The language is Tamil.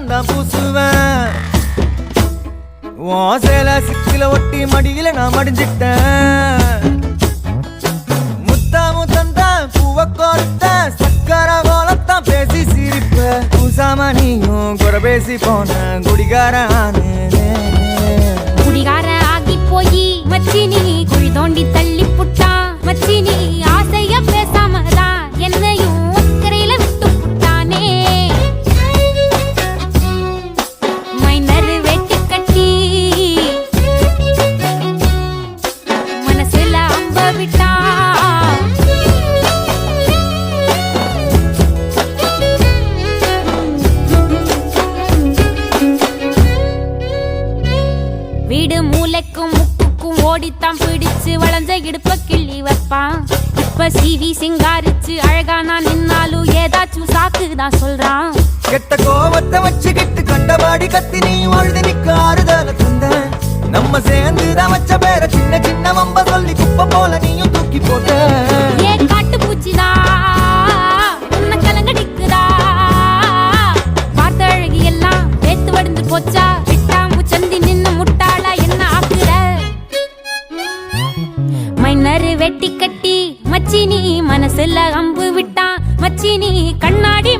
சந்தனம் தான் பூசுவேன். உன் சேல சிக்கில ஒட்டி மடியில நான் மடிஞ்சிட்டேன். முத்தாமு தந்த பூவ கோர்த்த சக்கர கோலத்தான் பேசி சிரிப்ப. பூசாம நீயும் குறை பேசி போன குடிகாரன். குடிகார ஆகி போய் மச்சி நீ குழி தோண்டி தள்ளி புட்டான். மச்சி நீ ஆசைய பேசாமதான் என்னையும் கரையில விட்டு புட்டானே. மைனர் வெட்டி கட்டி மனசுல அம்ப விட்டான். வீடு மூளைக்கும் முக்குக்கும் ஓடித்தான் பிடிச்சு வளைஞ்ச இடுப்ப கிள்ளி வைப்பான். இப்ப சீவி சிங்காரிச்சு அழகா நான் நின்னாலும் ஏதாச்சும் சாக்குதான் சொல்றான். கெட்ட கோவத்தை வச்சுக்கிட்டு கண்டபாடி கத்தி நீ வாழ்ந்து நிக்க ஆறுதல தந்த. நம்ம சேர்ந்துதான் வச்ச பேர சின்ன சின்ன வம்ப சொல்லி குப்பை போல நீயும் தூக்கி போட்ட. ஏ காட்டு பூச்சிதா உன்ன கலங்கடிக்குதா. பார்த்த அழகி எல்லாம் வேத்து வடிந்து போச்சா. விட்டாமு சந்தி நின்னு முட்டாளா என்ன ஆக்குற. மைனர் வெட்டி கட்டி மச்சி நீ மனசுல அம்பு விட்டான். மச்சி நீ கண்ணாடி